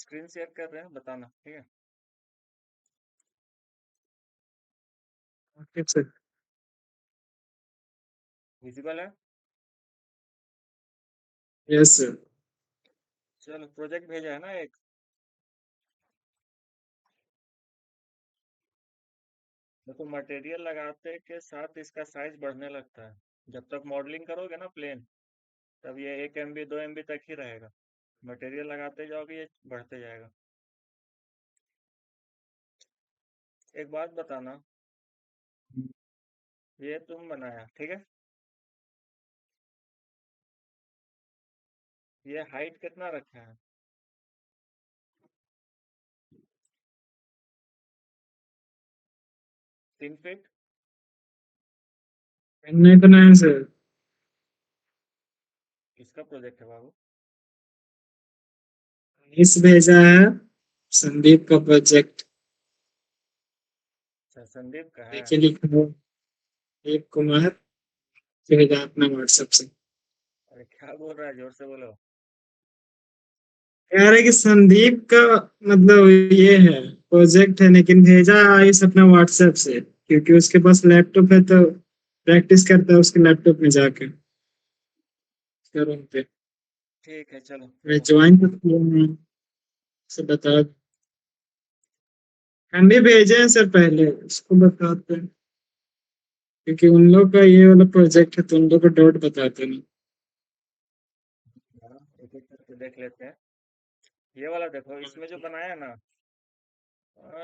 Screen share कर रहे हैं, बताना ठीक है। ठीक सर। विजिबल है। Yes sir. चलो प्रोजेक्ट भेजा है ना एक। देखो मटेरियल लगाते के साथ इसका साइज बढ़ने लगता है। जब तक मॉडलिंग करोगे ना प्लेन, तब ये 1 MB 2 MB तक ही रहेगा। मटेरियल लगाते जाओगे ये बढ़ते जाएगा। एक बात बताना, ये तुम बनाया ठीक है। ये हाइट कितना रखा है? 3 फीट। नहीं तो नहीं सर। किसका प्रोजेक्ट है बाबू? इस भेजा है संदीप का प्रोजेक्ट। अच्छा संदीप का है। देखिए लिखा है एक कुमार, भेजा अपना व्हाट्सएप से। अरे क्या बोल रहा है, जोर से बोलो। कह रहे कि संदीप का मतलब ये है प्रोजेक्ट है, लेकिन भेजा आयुष अपना व्हाट्सएप से, क्योंकि उसके पास लैपटॉप है तो प्रैक्टिस करता है उसके लैपटॉप में जाके रूम पे। ठीक है चलो मैं चलो। ज्वाइन तो किया नहीं, से बता। हम भी भेजे हैं सर पहले, उसको बताते हैं, क्योंकि उन लोग का ये वाला प्रोजेक्ट है तो उन लोग को डॉट बताते नहीं। हाँ, एक एक करके देख लेते हैं। ये वाला देखो, इसमें जो बनाया ना,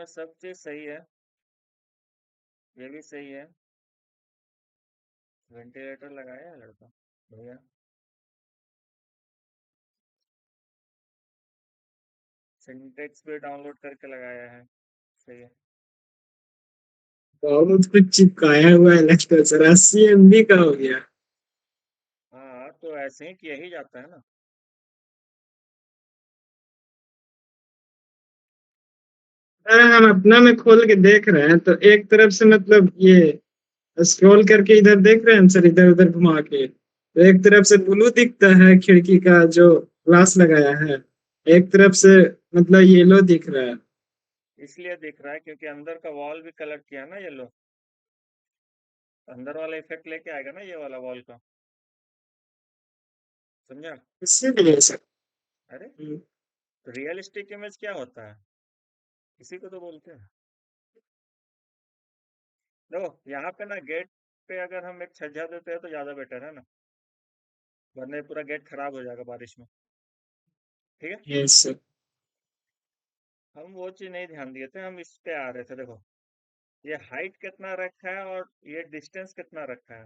सब चीज सही है। ये भी सही है। वेंटिलेटर लगाया है लड़का, बढ़िया। सिंटेक्स भी डाउनलोड करके लगाया है, सही है। बहुत कुछ चिपकाया हुआ है लगता है सर, 80 MB का हो गया। हाँ तो ऐसे ही किया ही जाता है ना। अरे हम अपना में खोल के देख रहे हैं तो एक तरफ से मतलब ये स्क्रॉल करके इधर देख रहे हैं सर, इधर उधर घुमा के तो एक तरफ से ब्लू दिखता है खिड़की का जो ग्लास लगाया है, एक तरफ से मतलब येलो दिख रहा है। इसलिए दिख रहा है क्योंकि अंदर का वॉल भी कलर किया है ना येलो। अंदर वाला इफेक्ट लेके आएगा ना ये वाला वॉल का। समझा? इसीलिए सर। अरे तो रियलिस्टिक इमेज क्या होता है, इसी को तो बोलते हैं। देखो यहाँ पे ना गेट पे अगर हम एक छज्जा देते हैं तो ज्यादा बेटर है ना, वरना ये पूरा गेट खराब हो जाएगा बारिश में। ठीक है। Yes sir. हम वो चीज नहीं ध्यान दिए थे, हम इस पे आ रहे थे। देखो ये हाइट कितना रखा है और ये डिस्टेंस कितना रखा है।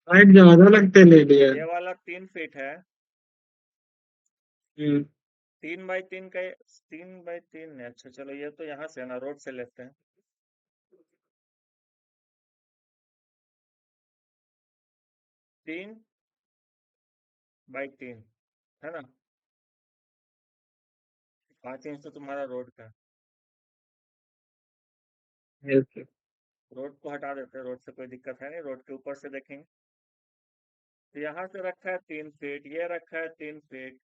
हाइट ज्यादा लगते ले लिया। ये वाला 3 फीट है। हम्म। 3 बाई 3 का, 3 बाई 3 है। अच्छा चलो ये तो यहाँ से ना रोड से लेते हैं। 3 बाई 3 है ना। 5 इंच तो तुम्हारा रोड का है। Yes sir. रोड को हटा देते हैं, रोड से कोई दिक्कत है नहीं, रोड के ऊपर से देखेंगे। तो यहाँ से रखा है 3 फीट, ये रखा है 3 फीट।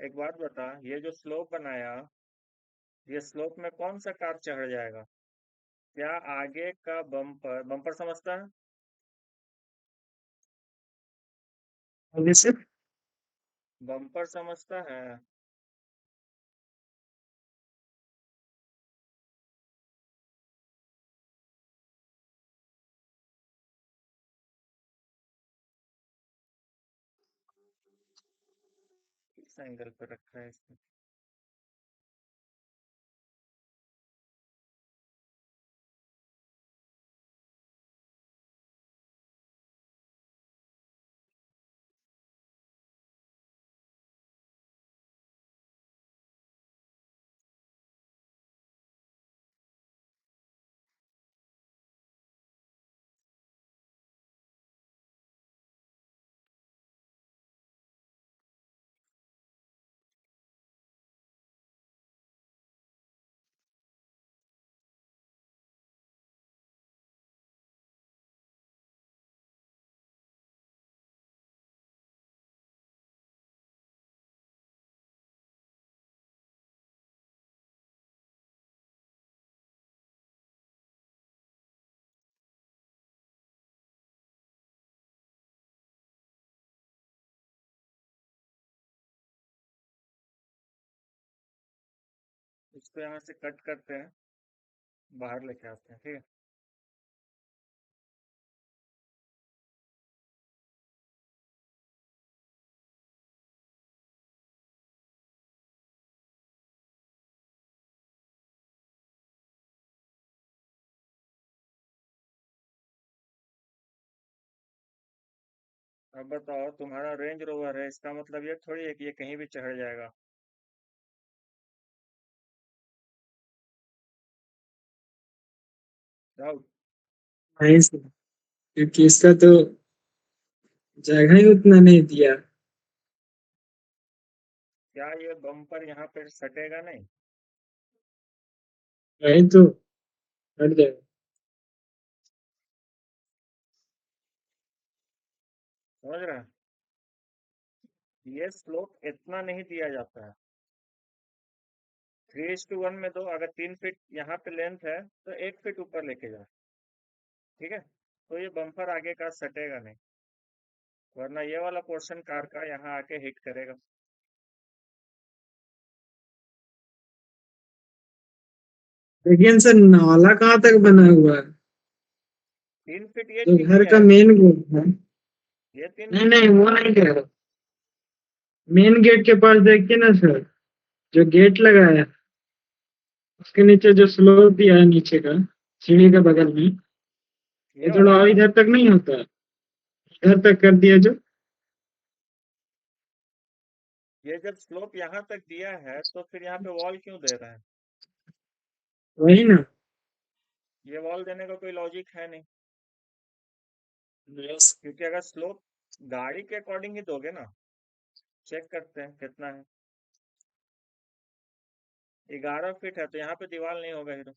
एक बात बता, ये जो स्लोप बनाया, ये स्लोप में कौन सा कार चढ़ जाएगा? क्या आगे का बम्पर, बम्पर समझता है? जैसे बम्पर समझता है। किस एंगल पे रखा है इसने? इसको यहाँ से कट करते हैं, बाहर लेके आते हैं, ठीक है। अब बताओ, तुम्हारा रेंज रोवर है, इसका मतलब ये थोड़ी है कि ये कहीं भी चढ़ जाएगा। डाउट। नहीं सर, क्योंकि इसका तो जगह ही उतना नहीं दिया। क्या ये बम्पर यहाँ पे सटेगा नहीं? नहीं तो हट जाएगा। समझ रहे हैं? ये स्लोप इतना नहीं दिया जाता है। 3:1 में दो, अगर 3 फीट यहाँ पे लेंथ है तो 1 फीट ऊपर लेके जाओ, ठीक है। तो ये बम्पर आगे का सटेगा नहीं, वरना ये वाला पोर्शन कार का यहाँ आके हिट करेगा। लेकिन सर नाला कहाँ तक बना हुआ है? 3 फीट ये जो ठीक ही घर का है। मेन गेट है। ये तीन नहीं फीट नहीं, ठीक वो है। नहीं कह रहा। मेन गेट के पास देखिए ना सर, जो गेट लगा है उसके नीचे जो स्लोप दिया है नीचे का, सीढ़ी के बगल में, ये ये थोड़ा वाला और ना, इधर तक नहीं होता है? इधर तक कर दिया जो। ये जब स्लोप यहाँ तक दिया है तो फिर यहाँ पे वॉल क्यों दे रहा है? वही ना। ये वॉल देने का कोई लॉजिक है नहीं। यस। क्योंकि अगर स्लोप गाड़ी के अकॉर्डिंग ही दोगे ना, चेक करते हैं कितना है। 11 फीट है तो यहाँ पे दीवार नहीं होगा हीरो,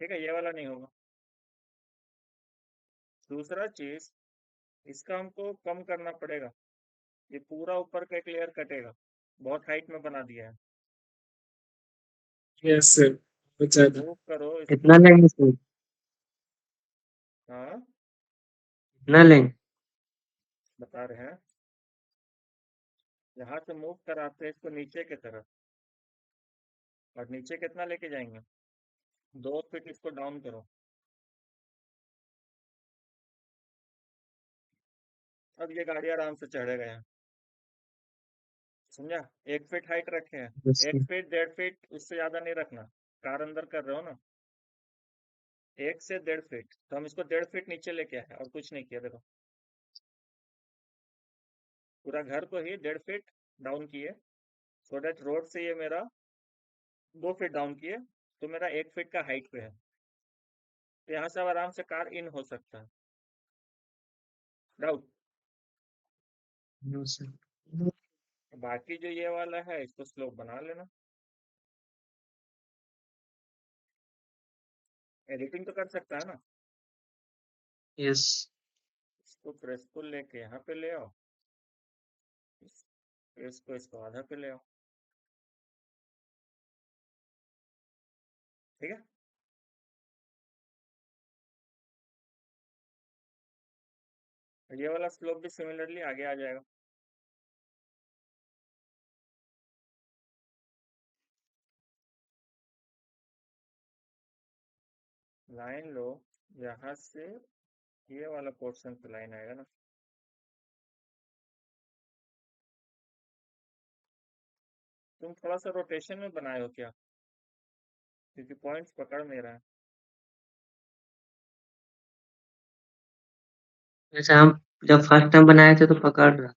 ठीक है, ये वाला नहीं होगा। दूसरा चीज, इसका हमको कम करना पड़ेगा। ये पूरा ऊपर का एक लेयर कटेगा, बहुत हाइट में बना दिया है। यस सर, बहुत ज्यादा। मूव करो कितना इसको। लेंगे सर? हाँ, कितना लेंगे? बता रहे हैं। यहाँ से मूव कराते हैं इसको नीचे की तरफ, और नीचे कितना लेके जाएंगे? 2 फीट इसको डाउन करो। अब ये गाड़ी आराम से चढ़ेगा यहाँ, समझा? 1 फीट हाइट रखे हैं। Yes sir. 1 फीट 1.5 फीट, उससे ज्यादा नहीं रखना। कार अंदर कर रहे हो ना, 1 से 1.5 फीट, तो हम इसको 1.5 फीट नीचे लेके आए और कुछ नहीं किया, देखो। पूरा घर को ही 1.5 फीट डाउन किए, सो डेट रोड से ये मेरा 2 फीट डाउन किए, तो मेरा 1 फीट का हाइट पे है। तो यहाँ से अब आराम से कार इन हो सकता है। डाउट। No sir. बाकी जो ये वाला है इसको स्लोप बना लेना। एडिटिंग तो कर सकता है ना। यस। इसको प्रेसफुल लेके यहाँ पे ले आओ, इसको आधा पे ले आओ, ठीक है। ये वाला स्लोप भी सिमिलरली आगे आ जाएगा। लाइन लो, यहाँ से ये वाला पोर्शन पे लाइन आएगा ना। तुम थोड़ा सा रोटेशन में बनाए हो क्या? क्योंकि पॉइंट्स पकड़ नहीं रहा है। जैसे हम जब फर्स्ट टाइम बनाए थे तो पकड़ रहा।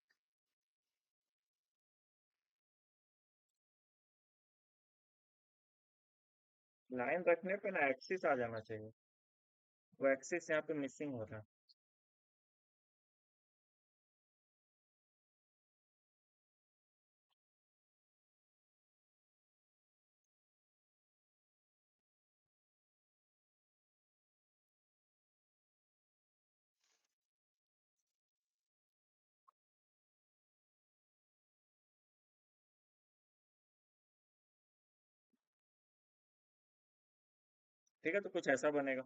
लाइन रखने पे ना एक्सिस आ जाना चाहिए, वो एक्सिस यहाँ पे मिसिंग हो रहा है। ठीक है, तो कुछ ऐसा बनेगा।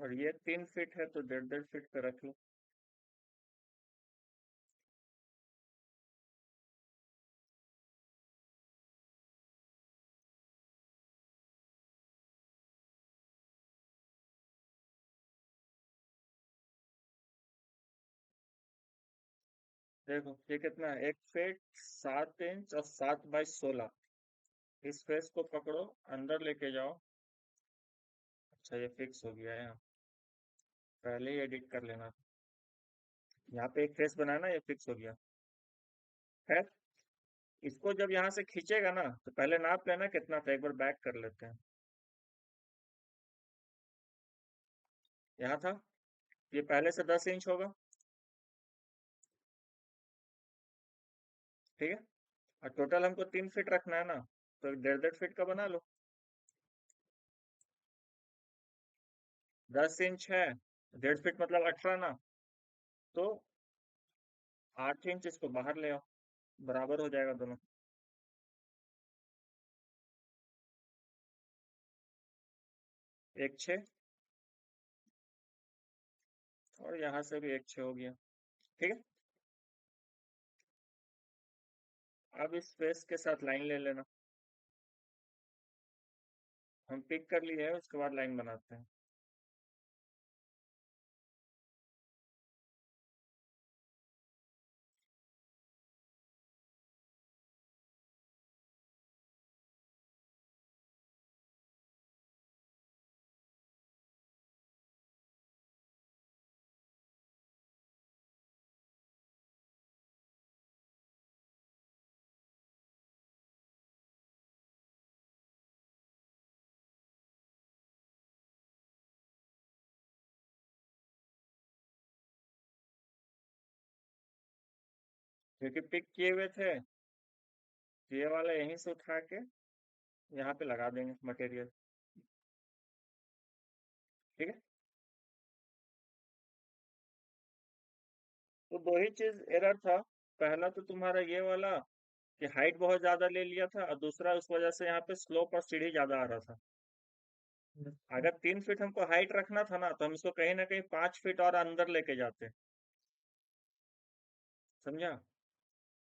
और ये 3 फीट है तो 1.5 1.5 फीट पे रख लो। देखो ये कितना है, 1 फीट 7 इंच और 7 बाई 16। इस फेस को पकड़ो, अंदर लेके जाओ। अच्छा ये फिक्स हो गया है यहाँ, पहले ही एडिट कर लेना था। यहाँ पे एक फेस बनाया ना, ये फिक्स हो गया। खैर, इसको जब यहाँ से खींचेगा ना तो पहले नाप लेना कितना था, एक बार बैक कर लेते हैं। यहाँ था, ये पहले से 10 इंच होगा, ठीक है। और टोटल हमको 3 फीट रखना है ना, तो 1.5 1.5 फीट का बना लो। 10 इंच है, 1.5 फीट मतलब 18 ना, तो 8 इंच इसको बाहर ले आओ, बराबर हो जाएगा दोनों। एक 6, और यहाँ से भी एक 6 हो गया, ठीक है। अब इस फेस के साथ लाइन ले लेना, हम पिक कर लिए है, उसके बाद लाइन बनाते हैं। क्योंकि पिक किए हुए थे, तो ये वाला यहीं से उठा के यहाँ पे लगा देंगे मटेरियल, ठीक है। तो दो ही चीज एरर था, पहला तो तुम्हारा ये वाला कि हाइट बहुत ज्यादा ले लिया था, और दूसरा उस वजह से यहाँ पे स्लोप और सीढ़ी ज्यादा आ रहा था। अगर 3 फीट हमको हाइट रखना था ना, तो हम इसको कहीं ना कहीं 5 फीट और अंदर लेके जाते, समझा।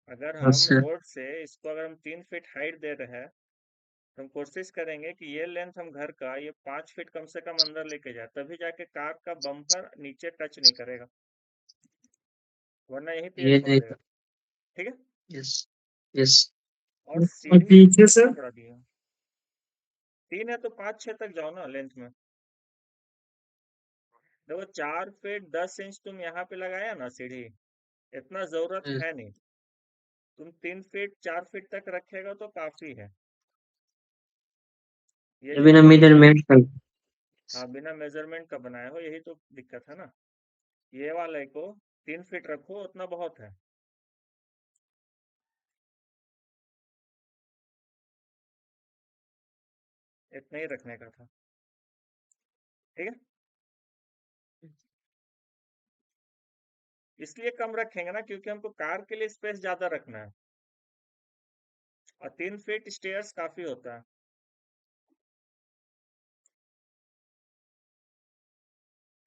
अगर हम अच्छा। रोड से इसको अगर हम 3 फीट हाइट दे रहे हैं, तो हम कोशिश करेंगे कि ये लेंथ हम घर का ये 5 फीट कम से कम अंदर लेके जाए, तभी जाके कार का बम्पर नीचे टच नहीं करेगा, वरना यहीं पे ये ये छोड़ नहीं। देगा, ठीक है। यस। यस। और और सीढ़ी पीछे से? कितना बड़ा दिया, 3 है तो 5 6 तक जाओ ना लेंथ में। देखो 4 फीट 10 इंच तुम यहाँ पे लगाया ना सीढ़ी, इतना जरूरत है नहीं। तुम 3 फीट 4 फीट तक रखेगा तो काफी है। ये ये जो बिना तुम मेजरमेंट का। हाँ बिना मेजरमेंट का बनाए हो, यही तो दिक्कत है ना। ये वाले को 3 फीट रखो, उतना बहुत है। इतना ही रखने का था, ठीक है। इसलिए कम रखेंगे ना, क्योंकि हमको कार के लिए स्पेस ज्यादा रखना है, और 3 फीट स्टेयर्स काफी होता है।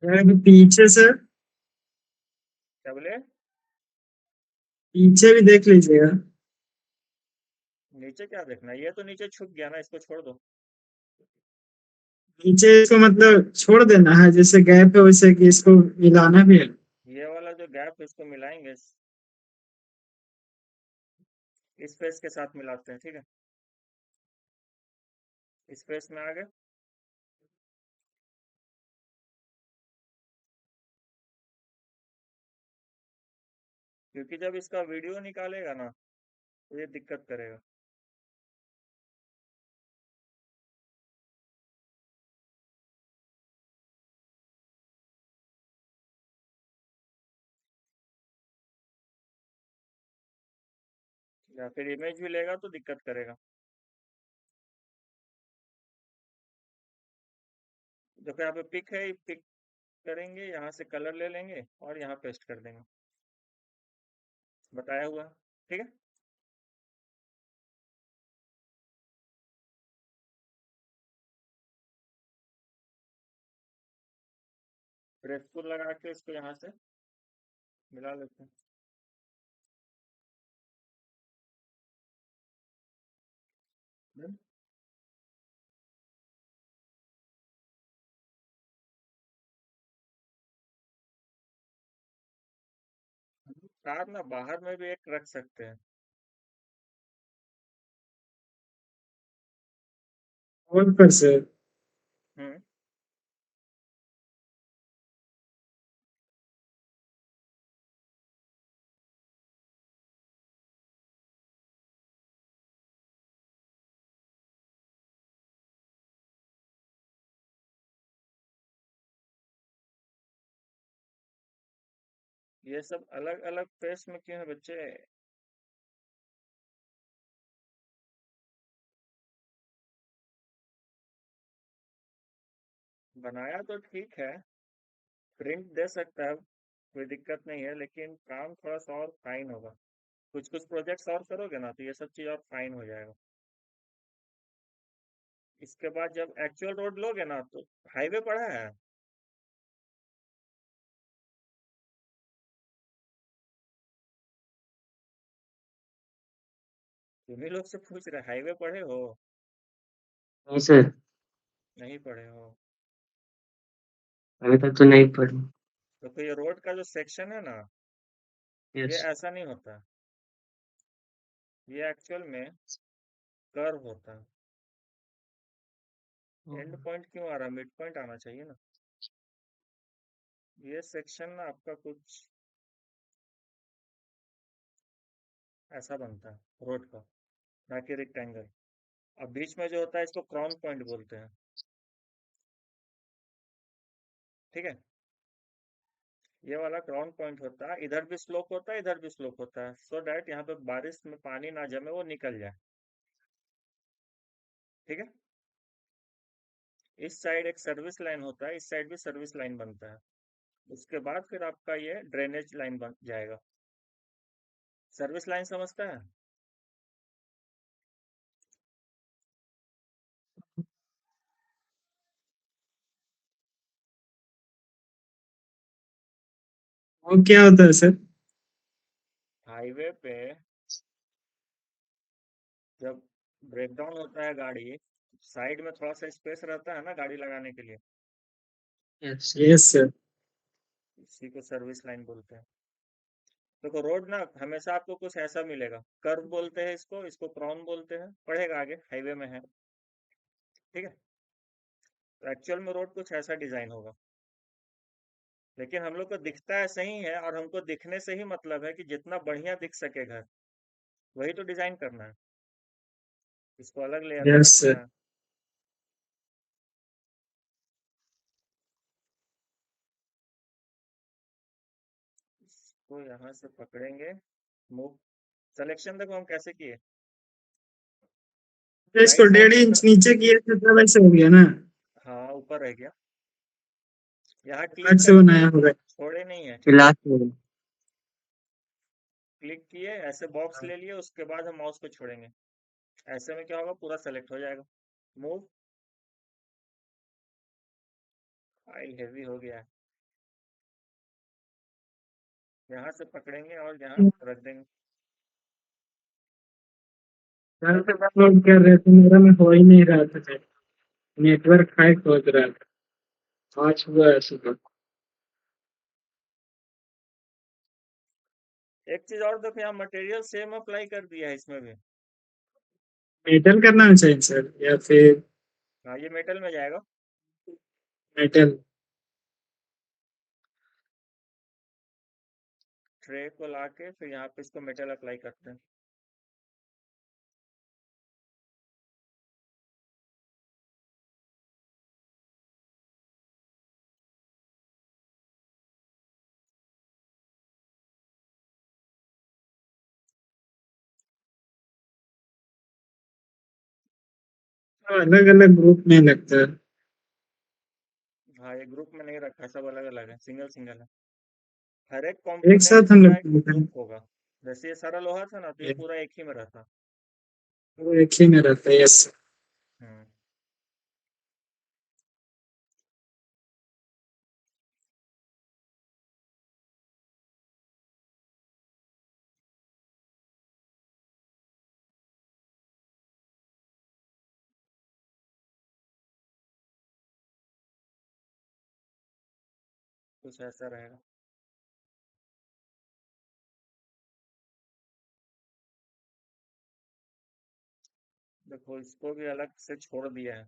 यार पीछे से, क्या बोले? पीछे भी देख लीजिएगा। नीचे क्या देखना है, ये तो नीचे छुप गया ना, इसको छोड़ दो। नीचे इसको मतलब छोड़ देना है, जैसे गैप है वैसे कि इसको मिलाना भी है। ये वाला जो गैप है इसको मिलाएंगे, इस फेस के साथ मिलाते हैं, ठीक है। इस फेस में आ गए। क्योंकि जब इसका वीडियो निकालेगा ना, तो ये दिक्कत करेगा। या फिर इमेज भी लेगा तो दिक्कत करेगा। देखो यहाँ पे पिक है, पिक करेंगे, यहाँ से कलर ले लेंगे और यहाँ पेस्ट कर देंगे, बताया हुआ, ठीक है। प्रेस को लगा के इसको यहाँ से मिला लेते हैं। हम्म, तार ना बाहर में भी एक रख सकते हैं। और पर से हम्म, ये सब अलग अलग फेस में क्यों है बच्चे? बनाया तो ठीक है, प्रिंट दे सकता है, कोई दिक्कत नहीं है, लेकिन काम थोड़ा सा और फाइन होगा। कुछ कुछ प्रोजेक्ट्स और करोगे ना तो ये सब चीज़ और फाइन हो जाएगा। इसके बाद जब एक्चुअल रोड लोगे ना तो हाईवे पड़ा है। तुम्ही लोग से पूछ रहे हाईवे पढ़े हो? नहीं सर, नहीं पढ़े हो? अभी तक तो नहीं पढ़ी। तो फिर ये रोड का जो सेक्शन है ना, ये यस। ऐसा नहीं होता। ये एक्चुअल में कर्व होता है। एंड पॉइंट क्यों आ रहा है? मिड पॉइंट आना चाहिए ना। ये सेक्शन ना आपका कुछ ऐसा बनता है रोड का, ना कि रेक्टेंगल। अब बीच में जो होता है इसको क्राउन पॉइंट बोलते हैं। ठीक है, ये वाला क्राउन पॉइंट होता है, इधर भी स्लोप होता है, इधर भी स्लोप होता है, सो डैट यहाँ पे बारिश में पानी ना जमे, वो निकल जाए। ठीक है, इस साइड एक सर्विस लाइन होता है, इस साइड भी सर्विस लाइन बनता है। उसके बाद फिर आपका ये ड्रेनेज लाइन बन जाएगा। सर्विस लाइन समझता है? वो क्या होता है सर? हाईवे पे जब ब्रेकडाउन होता है गाड़ी, साइड में थोड़ा सा स्पेस रहता है ना गाड़ी लगाने के लिए, यस यस सर। इसी को सर्विस लाइन बोलते हैं। देखो रोड ना हमेशा आपको कुछ ऐसा मिलेगा, कर्व बोलते हैं इसको, इसको क्राउन बोलते हैं, पढ़ेगा आगे, हाईवे में है। ठीक है, तो एक्चुअल में रोड कुछ ऐसा डिजाइन होगा, लेकिन हम लोग को दिखता है सही है, और हमको दिखने से ही मतलब है कि जितना बढ़िया दिख सके घर, वही तो डिजाइन करना है। इसको अलग लेयर में यस रखना सर। है। इसको यहाँ से पकड़ेंगे, मूव, सिलेक्शन देखो हम कैसे किए। इसको राइट साइड डेढ़ की इंच तरफ, नीचे किया था तब ऐसे हो गया ना? हाँ ऊपर रह गया। यहाँ अलग क्लिक से करके बनाया होगा। छोड़े नहीं है, ठीक है। क्लास में। क्लिक किए, ऐसे बॉक्स ले लिए, उसके बाद हम माउस को छोड़ेंगे। ऐसे में क्या होगा, पूरा सेलेक्ट हो जाएगा। मूव, फाइल हैवी हो गया है। यहाँ से पकड़ेंगे और यहाँ रख देंगे। कल से डाउनलोड कर रहे थे, मेरा में हो ही नहीं रहा था सर। नेटवर्क हाई खोज रहा था। आज हुआ है सुबह। एक चीज और देखो, यहाँ मटेरियल सेम अप्लाई कर दिया है इसमें भी। मेटल करना चाहिए सर, या फिर हाँ ये मेटल में जाएगा। मेटल? ट्रे को ला के फिर यहाँ पे इसको मेटल अप्लाई करते हैं। अलग अलग ग्रुप में लगता है। हाँ ये ग्रुप में नहीं रखा, सब अलग अलग है, सिंगल सिंगल है। हर एक एक कंपोनेंट्स साथ हम का लोग एक करते ग्रुप हैं। होगा। जैसे ये सारा लोहा था ना, तो ये एक पूरा एक ही में रहता। वो एक ही में रहता है, यस। हम्म, कुछ ऐसा रहेगा। देखो इसको भी अलग से छोड़ दिया है,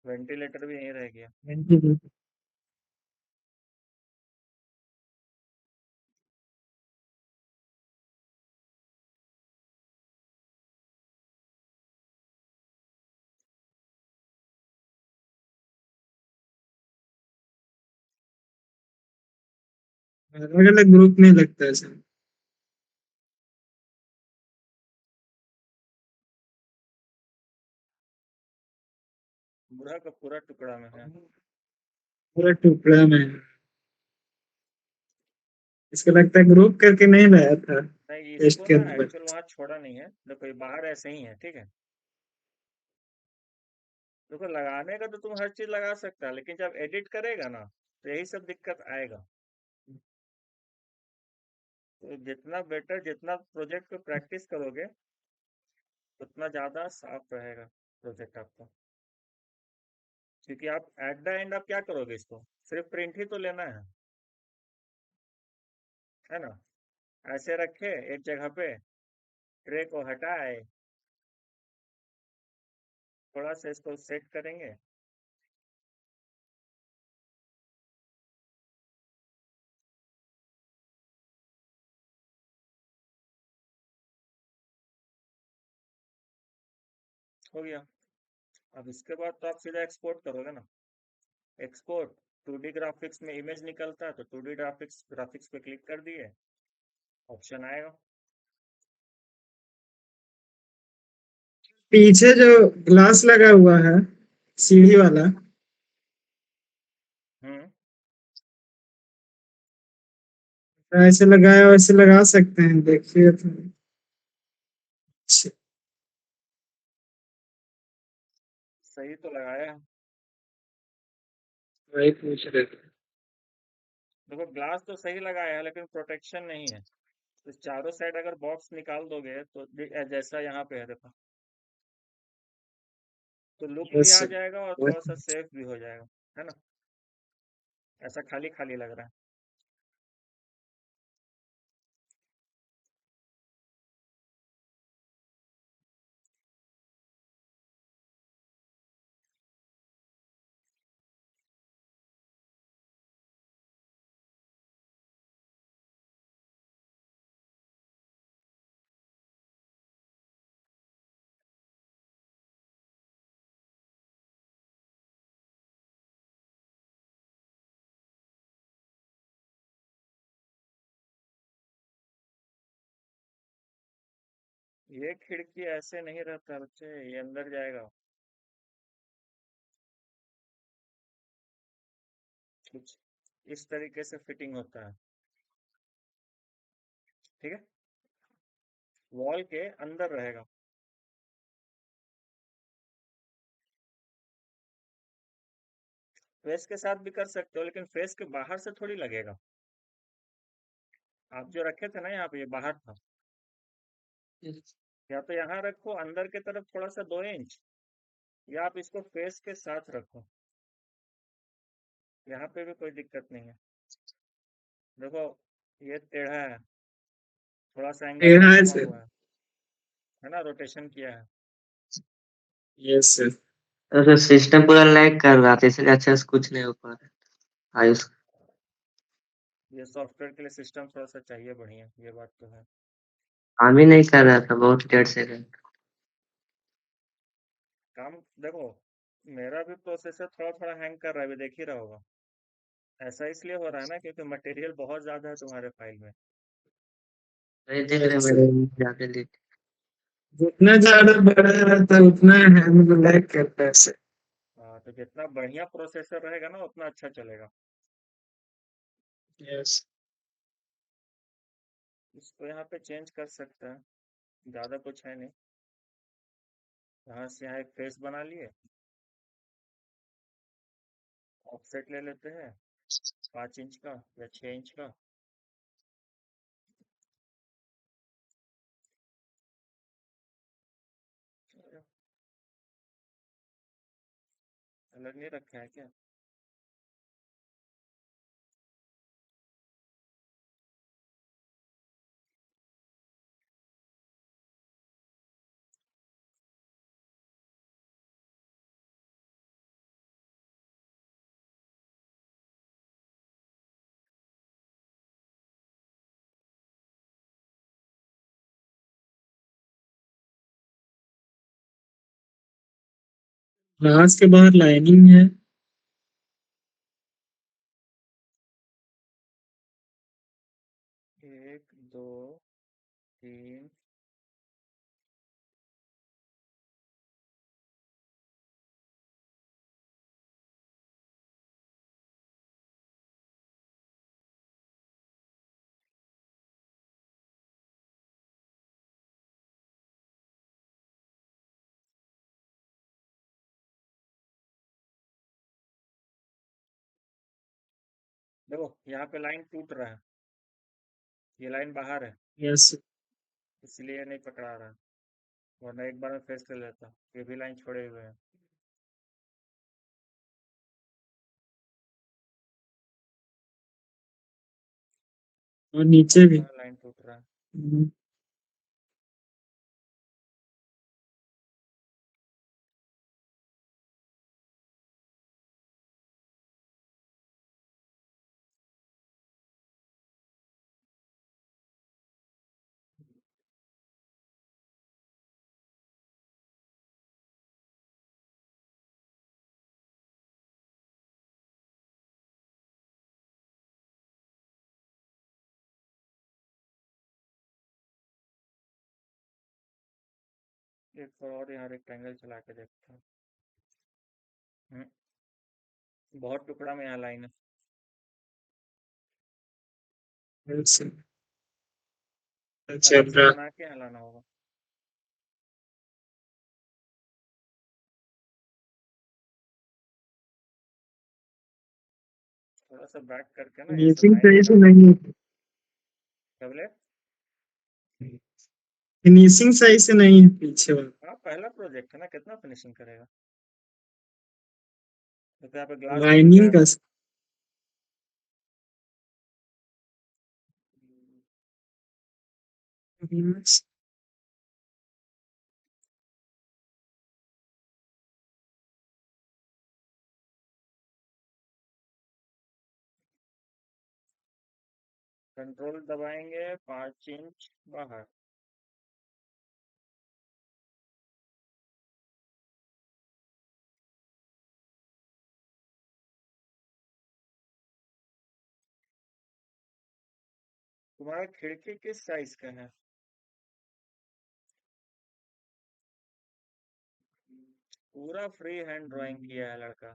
वेंटिलेटर भी यहीं रह गया। अलग अलग ग्रुप में लगता है सब। पूरा का पूरा टुकड़ा में है। पूरा टुकड़ा में है। इसको लगता है ग्रुप करके नहीं लाया था नहीं, टेस्ट इसको ना करने में। एक्चुअल वहां छोड़ा नहीं है, देखो ये बाहर ऐसे ही है, ठीक है। देखो लगाने का तो तुम हर चीज लगा सकता है, लेकिन जब एडिट करेगा ना तो यही सब दिक्कत आएगा। तो जितना बेटर, जितना प्रोजेक्ट पे प्रैक्टिस करोगे उतना ज्यादा साफ रहेगा प्रोजेक्ट आपका। क्योंकि आप एट द एंड आप क्या करोगे, इसको सिर्फ प्रिंट ही तो लेना है ना। ऐसे रखे एक जगह पे, ट्रे को हटाए, थोड़ा सा इसको सेट करेंगे। हो गया। अब इसके बाद तो आप सीधा एक्सपोर्ट करोगे ना। एक्सपोर्ट, 2D ग्राफिक्स में इमेज निकलता है तो 2D ग्राफिक्स ग्राफिक्स पे क्लिक कर दिए, ऑप्शन आएगा। पीछे जो ग्लास लगा हुआ है सीढ़ी वाला, हम्म। ऐसे लगाया वैसे लगा सकते हैं, देखिए तो। अच्छा, सही तो लगाया है। वही पूछ रहे थे। देखो ग्लास तो सही लगाया है, लेकिन प्रोटेक्शन नहीं है। तो चारों साइड अगर बॉक्स निकाल दोगे तो जैसा यहाँ पे है देखो, तो लुक भी बस आ जाएगा और थोड़ा सा सेफ भी हो जाएगा, है ना। ऐसा खाली खाली लग रहा है। ये खिड़की ऐसे नहीं रहता बच्चे, ये अंदर जाएगा। कुछ इस तरीके से फिटिंग होता है, ठीक है। वॉल के अंदर रहेगा। फेस के साथ भी कर सकते हो, लेकिन फेस के बाहर से थोड़ी लगेगा। आप जो रखे थे ना यहाँ पे, ये बाहर था। या तो यहाँ रखो अंदर की तरफ थोड़ा सा 2 इंच, या आप इसको फेस के साथ रखो। यहाँ पे भी कोई दिक्कत नहीं है। देखो ये टेढ़ा है, थोड़ा सा एंगल में टेढ़ा है घुमा सर। हुआ है ना, रोटेशन किया है। Yes sir. तो सिस्टम पूरा लैग कर रहा था इसलिए अच्छे से कुछ नहीं हो पा रहा। आयुष ये सॉफ्टवेयर के लिए सिस्टम थोड़ा सा चाहिए बढ़िया, ये बात तो है। काम ही नहीं कर रहा था बहुत देर से। काम देखो, मेरा भी प्रोसेसर थोड़ा थोड़ा हैंग कर रहा है, अभी देख ही रहा होगा। ऐसा इसलिए हो रहा है ना क्योंकि मटेरियल बहुत ज्यादा है तुम्हारे फाइल में। नहीं देख रहे अच्छा, मेरे ज्यादा लेट। जितना ज्यादा बड़ा रहता है उतना है मतलब लैग करता है सर। हाँ, तो जितना बढ़िया प्रोसेसर रहेगा ना उतना अच्छा चलेगा। यस। इसको यहाँ पे चेंज कर सकते हैं, ज्यादा कुछ है नहीं। यहाँ से यहाँ एक फेस बना लिए, ऑफसेट ले लेते हैं 5 इंच का या 6 इंच का। अलग नहीं रखा है क्या। ग्लास के बाहर लाइनिंग है। 1 2 3। देखो यहाँ पे लाइन टूट रहा है, ये लाइन बाहर है, यस। इसलिए नहीं पकड़ा रहा, वरना एक बार में फेस ले लेता। ये भी लाइन छोड़े हुए हैं, और नीचे बार भी। बार लाइन टूट रहा है। हम्म, एक और यहाँ रेक्टेंगल चला के देखता हूँ। हम्म, बहुत टुकड़ा में यहाँ लाइन है। यस। अच्छा अलग से ब्रा। बना के यहाँ लाना होगा। थोड़ा सा बैक करके ना ये सब फिनिशिंग लाइन सही से हटा दो। नहीं है। डबले। फिनिशिंग सही से नहीं है पीछे वाला। हाँ, पहला प्रोजेक्ट है ना, कितना फिनिशिंग करेगा। तो यहाँ पे ग्लास टूट लाइनिंग जाएगा। का। यस। कंट्रोल दबाएंगे 5 इंच बाहर। तुम्हारा खिड़की किस साइज का है। पूरा फ्री हैंड ड्राइंग किया है लड़का।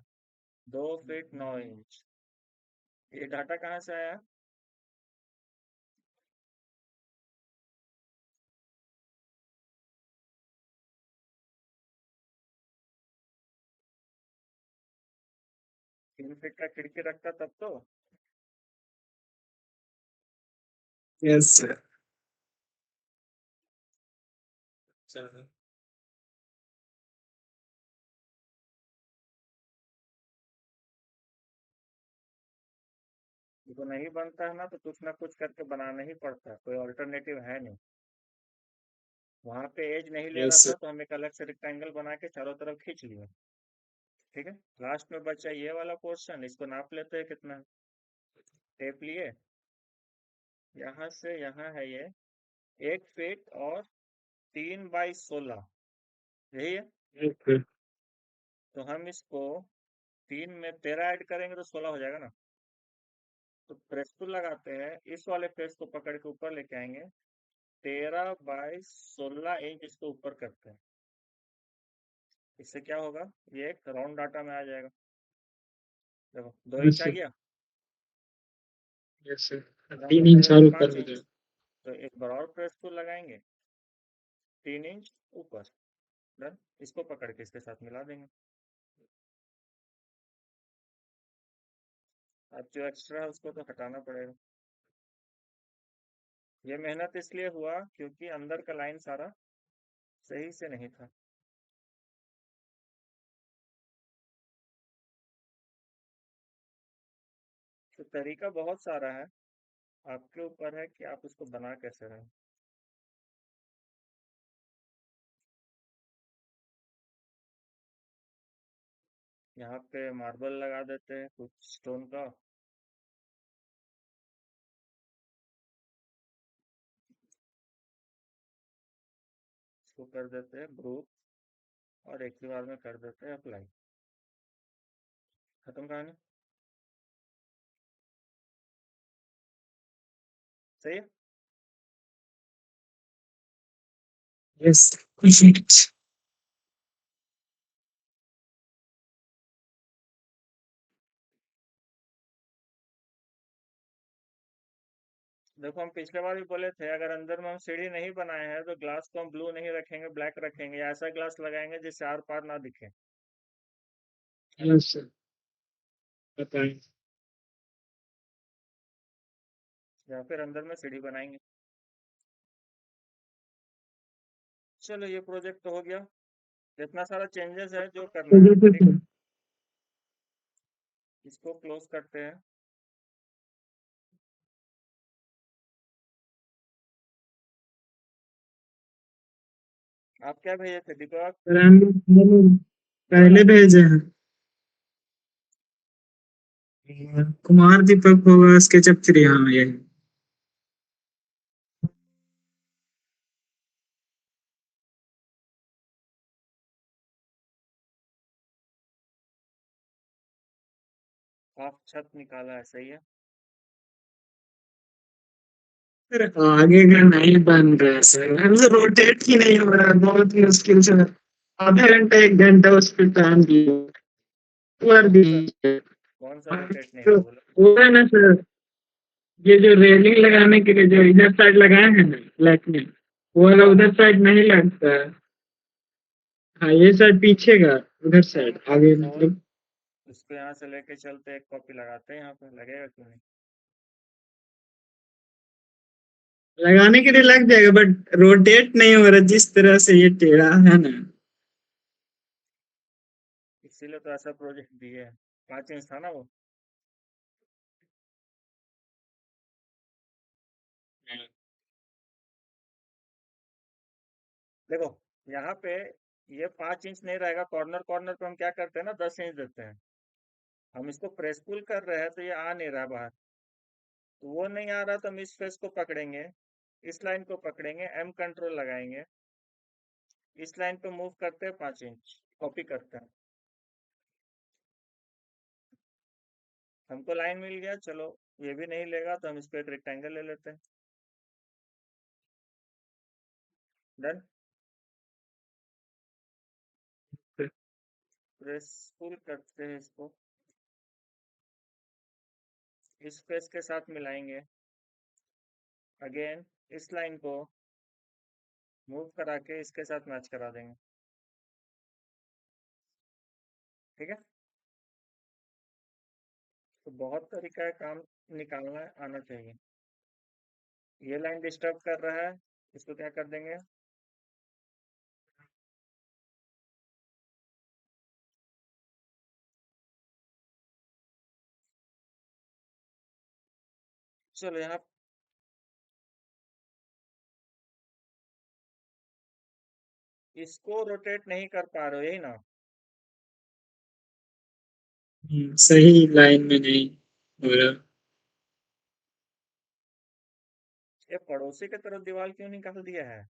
2 फीट 9 इंच। ये डाटा कहाँ से आया। 3 फीट का खिड़की रखता तब तो। यस। तो नहीं बनता है ना, तो कुछ ना कुछ करके बनाना ही पड़ता है, कोई ऑल्टरनेटिव है नहीं। वहां पे एज नहीं ले रहा यस। था, तो हम एक अलग से रेक्टेंगल बना के चारों तरफ खींच लिए। ठीक है। लास्ट में बचा ये वाला पोर्शन, इसको नाप लेते हैं कितना है। टेप लिए, यहाँ से यहाँ है ये 1 फीट और 3 बाई 16, यही है। ओके। तो हम इसको 3 में 13 ऐड करेंगे तो 16 हो जाएगा ना। तो प्रेस टूल लगाते हैं, इस वाले फेस को पकड़ के ऊपर लेके आएंगे, 13 बाई 16 इंच इसको ऊपर करते हैं। इससे क्या होगा, ये एक राउंड डाटा में आ जाएगा। देखो 2 इंच यस। आ गया। यस। राउंड 3 इंच करेगा और ऊपर पाँच हो इंच जाए। तो एक बार और प्रेस टूल लगाएंगे, 3 इंच ऊपर। डन। इसको पकड़ के इसके साथ मिला देंगे। अब जो एक्स्ट्रा है उसको तो हटाना पड़ेगा। ये मेहनत इसलिए हुआ क्योंकि अंदर का लाइन सारा सही से नहीं था। तो तरीका बहुत सारा है, आपके ऊपर है कि आप उसको बना कैसे रहे। यहाँ पे मार्बल लगा देते हैं कुछ स्टोन का। इसको कर देते हैं ब्रूफ। और एक ही बार में कर देते हैं अप्लाई। खत्म कहानी। सही है। Yes perfect. देखो हम पिछले बार भी बोले थे, अगर अंदर में हम सीढ़ी नहीं बनाए हैं तो ग्लास को हम ब्लू नहीं रखेंगे, ब्लैक रखेंगे, या ऐसा ग्लास लगाएंगे जिससे आर पार ना दिखे, है ना। यस सर बताएं। या फिर अंदर में सीढ़ी बनाएंगे। चलो ये प्रोजेक्ट तो हो गया। इतना सारा चेंजेस है जो करना है, ठीक है। इसको क्लोज करते हैं। आप क्या भेजे थे दीपक? सर हम ये वाला। पहले भेजे हैं। कुमार दीपक होगा स्केचअप 3, हाँ ये। हाफ छत निकाला है, सही है। सर आगे का नहीं बन रहा है सर, हमसे रोटेट ही नहीं हो रहा है, बहुत मुश्किल से। आधा घंटा 1 घंटा उस पर टाइम दिया, पर कौन भी सा कौन सा रोटेट नहीं हो तो रहा, बोलो। वो है ना सर, ये जो रेलिंग लगाने के लिए जो इधर साइड लगाए हैं ना ब्लैक में, वो वाला ये वाला। उधर साइड नहीं लगता है। हाँ ये साइड पीछे का, उधर साइड आगे तो मतलब। इसको यहाँ से लेके चलते, एक कॉपी लगाते हैं, यहाँ पे लगेगा क्यों नहीं। लगाने के लिए लग जाएगा बट रोटेट नहीं हो रहा जिस तरह से ये टेढ़ा है ना। इसीलिए तो ऐसा प्रोजेक्ट दिए है। 5 इंच था ना वो। देखो यहाँ पे ये 5 इंच नहीं रहेगा, कॉर्नर कॉर्नर पे हम क्या करते हैं ना, 10 इंच देते हैं। हम इसको प्रेस पुल कर रहे हैं तो ये आ नहीं रहा बाहर। तो वो नहीं आ रहा तो हम इस फेस को पकड़ेंगे, इस लाइन को पकड़ेंगे, एम कंट्रोल लगाएंगे, इस लाइन पे मूव करते हैं, 5 इंच कॉपी करते हैं। हमको लाइन मिल गया, चलो। ये भी नहीं लेगा तो हम इस पे एक रेक्टेंगल ले लेते हैं। डन। प्रेस पुल करते हैं इसको, इस फेस के साथ मिलाएंगे, अगेन इस लाइन को मूव करा के इसके साथ मैच करा देंगे, ठीक है। तो बहुत तरीका है, काम निकालना आना चाहिए। ये लाइन डिस्टर्ब कर रहा है, इसको क्या कर देंगे। चलो यहाँ इसको रोटेट नहीं कर पा रहे हो, यही ना। सही लाइन में नहीं हो रहा। ये पड़ोसी की तरफ दीवार क्यों निकाल दिया है।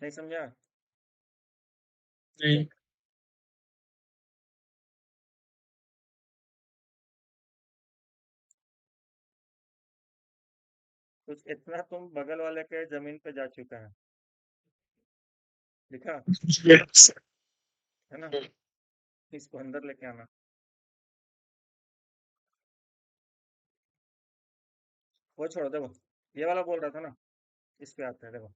नहीं समझा। नहीं। कुछ इतना तुम बगल वाले के जमीन पे जा चुका है, दिखा, यस। है ना। इसको अंदर लेके आना। वो छोड़ो, देखो ये वाला बोल रहा था ना, इस पे आता है, देखो।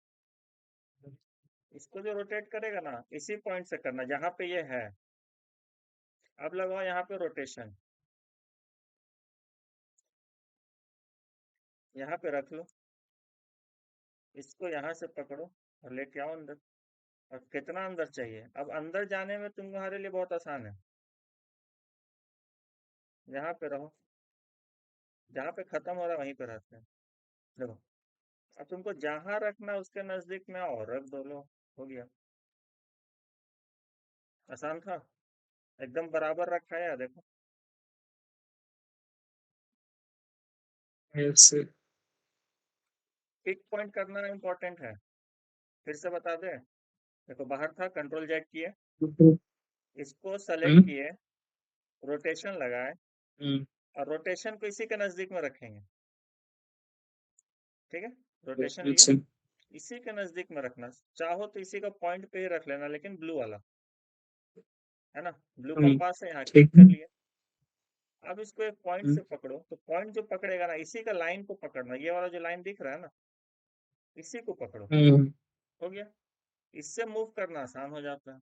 इसको जो रोटेट करेगा ना, इसी पॉइंट से करना जहां पे ये है। अब लगाओ यहाँ पे रोटेशन, यहाँ पे रख लो, इसको यहाँ से पकड़ो और लेके आओ अंदर। और कितना अंदर चाहिए, अब अंदर जाने में तुम्हारे लिए बहुत आसान है। यहाँ पे रहो, जहाँ पे खत्म हो रहा है वहीं पे रहते हैं, देखो। अब तुमको जहाँ रखना है उसके नजदीक में और रख दो, लो, हो गया। आसान था। एकदम बराबर रखा है, देखो। यस। पिक पॉइंट करना इम्पोर्टेंट है। फिर से बता दे, देखो बाहर था, कंट्रोल जेड किए, इसको सेलेक्ट हम्म, किए, रोटेशन लगाए, हम्म, और रोटेशन को इसी के नजदीक में रखेंगे। ठीक है, रोटेशन लिया, अच्छा। इसी के नजदीक में रखना, चाहो तो इसी का पॉइंट पे ही रख लेना, लेकिन ब्लू वाला, है ना, ब्लू हम्म, कंपास है, यहाँ क्लिक ठीक कर है। लिए। अब इसको एक पॉइंट हम्म, से पकड़ो, तो पॉइंट जो पकड़ेगा ना, इसी का लाइन को पकड़ना, ये वाला जो लाइन दिख रहा है ना, इसी को पकड़ो। हम्म, हो गया, इससे मूव करना आसान हो जाता है।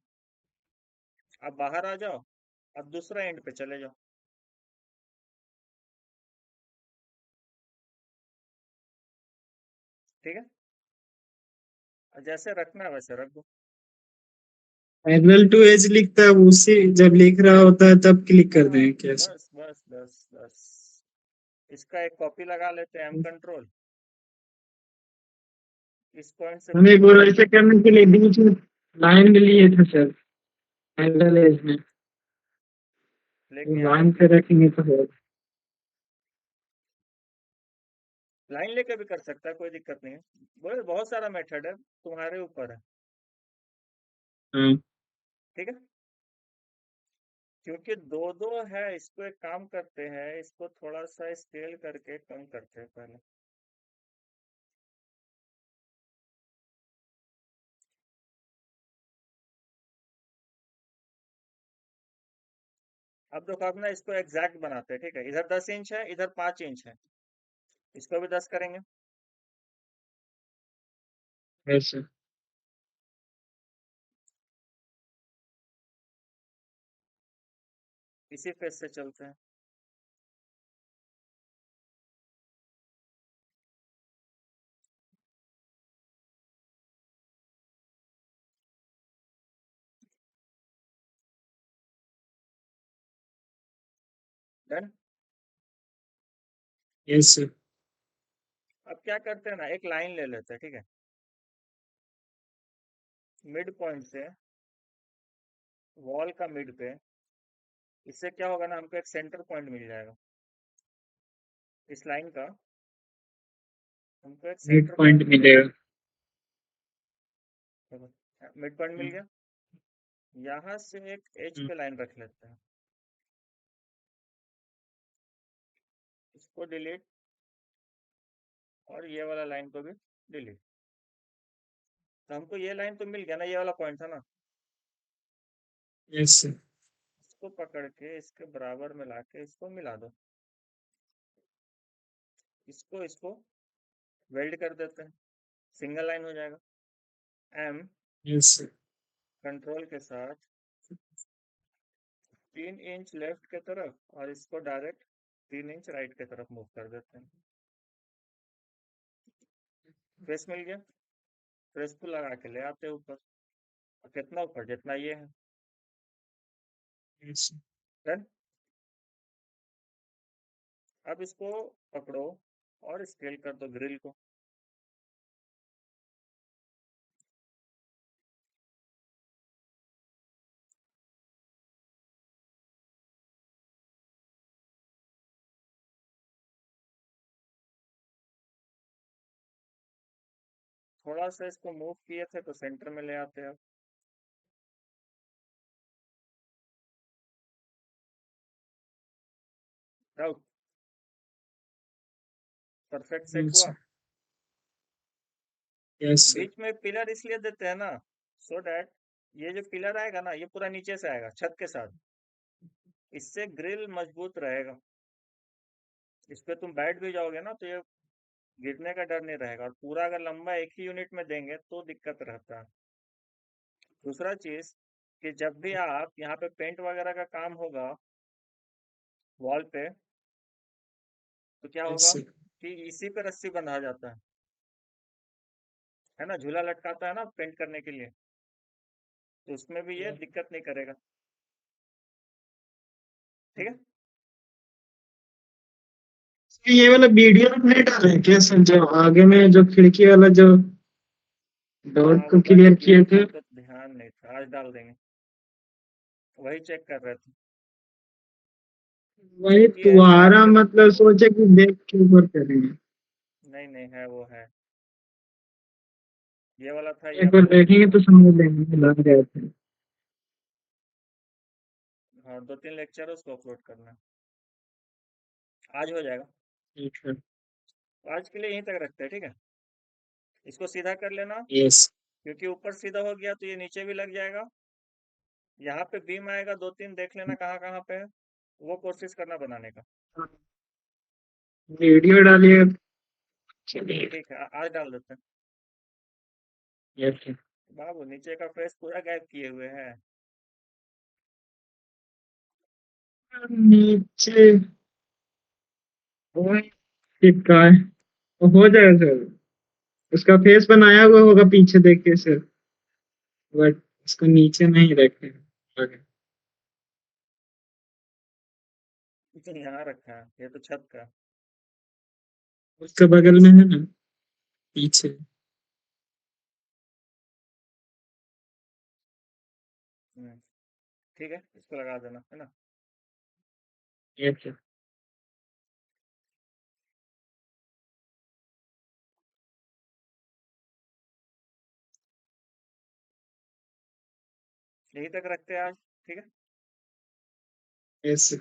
अब बाहर आ जाओ, अब दूसरा एंड पे चले जाओ। ठीक है, और जैसे रखना है वैसे रख दो। पैरेलल टू एज लिखता है, उसी जब लिख रहा होता है तब क्लिक कर हाँ, दें कैसे? बस बस बस बस, इसका एक कॉपी लगा लेते हैं, एम कंट्रोल, इस पॉइंट से हमें वो ऐसे करने के लिए बीच में लाइन में लिए थे सर, पैरेलल एज में। लेके यहाँ लाइन रख पे दिया। रखेंगे तो है। लाइन लेके भी कर सकता है, कोई दिक्कत नहीं है। बोले बहुत सारा मेथड है, तुम्हारे ऊपर है। हाँ, ठीक है, क्योंकि दो दो है, इसको एक काम करते हैं, इसको थोड़ा सा स्केल करके कम करते हैं पहले। अब देखो, अब ना इसको एग्जैक्ट बनाते हैं। ठीक है, इधर 10 इंच है, इधर 5 इंच है, इसको भी 10 करेंगे। ऐसे। इसी फेस से चलते हैं। डन। Yes sir. अब क्या करते हैं ना, एक लाइन ले लेते हैं। ठीक है, मिड पॉइंट से वॉल का मिड पे, इससे क्या होगा ना, हमको एक सेंटर पॉइंट मिल जाएगा। इस लाइन का हमको एक मिड सेंटर पॉइंट पॉइंट मिलेगा। मिलेगा। मिड पॉइंट मिल हम्म, गया, यहाँ से एक एज हम्म, पे लाइन रख लेते हैं, इसको डिलीट, और ये वाला लाइन को भी डिलीट। तो हमको ये लाइन तो मिल गया ना, ये वाला पॉइंट था ना, यस सर। इसको पकड़ के इसके बराबर में लाके इसको मिला दो, इसको इसको वेल्ड कर देते हैं, सिंगल लाइन हो जाएगा। M yes sir. कंट्रोल के साथ 3 इंच लेफ्ट के तरफ, और इसको डायरेक्ट 3 इंच राइट के तरफ मूव कर देते हैं। फेस मिल गया, फेस को लगा के ले आते हैं ऊपर, और कितना ऊपर, जितना ये है। Yes done. अब इसको पकड़ो और स्केल कर दो ग्रिल को। थोड़ा सा इसको मूव किए थे तो सेंटर में ले आते हैं। डाउट, परफेक्ट सेट यस हुआ। सर। Yes sir. बीच में पिलर इसलिए देते हैं ना, सो डैट ये जो पिलर आएगा ना, ये पूरा नीचे से आएगा छत के साथ, इससे ग्रिल मजबूत रहेगा। इस पे तुम बैठ भी जाओगे ना, तो ये गिरने का डर नहीं रहेगा, और पूरा अगर लंबा एक ही यूनिट में देंगे तो दिक्कत रहता है। दूसरा चीज, कि जब भी आप यहाँ पे पेंट वगैरह का काम होगा वॉल पे, तो क्या यस होगा सर। कि इसी पे रस्सी बंधा जाता है ना, झूला लटकाता है ना पेंट करने के लिए, तो उसमें भी ये दिक्कत नहीं करेगा। ठीक है, ये वाला वीडियो नहीं डाले क्या सर, जो आगे में जो खिड़की वाला जो डॉट वो को बच क्लियर गया किए था थे? तो ध्यान नहीं था, आज डाल देंगे, वही चेक कर रहे थे। वही चेक किए हैं, तुम्हारा आपके मतलब सोचे कि देख के ऊपर करेंगे। नहीं नहीं है, वो है। ये वाला था, ये एक बार अपलोड देखेंगे किया। तो समझ लेंगे लग गए थे। हाँ, 2-3 लेक्चर है, उसको अपलोड करना है। आज हो जाएगा। ठीक है। तो आज के लिए यहीं तक रखते हैं, ठीक है। इसको सीधा कर लेना, यस। क्योंकि ऊपर सीधा हो गया तो ये नीचे भी लग जाएगा। यहाँ पे बीम आएगा, 2-3 देख लेना कहाँ कहाँ पे है, वो कोशिश करना बनाने का। वीडियो डालिएगा। चलिए। ठीक है, आज डाल देते हैं। यस। बाबू नीचे का फेस पूरा गायब किए हुए हैं। नीचे वही चिपका है। वो हो जाएगा सर। उसका फेस बनाया हुआ होगा पीछे देख के सर, बट उसको नीचे नहीं रखे आगे। यहाँ रखा है, ये तो छत का। उसके बगल में है ना, पीछे। हम्म, ठीक है, इसको लगा देना है ना। यस। यहीं तक रखते हैं आज, ठीक है। यस।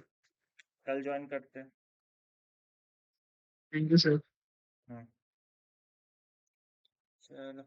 कल ज्वाइन करते हैं। Thank you sir. हम्म, चलो।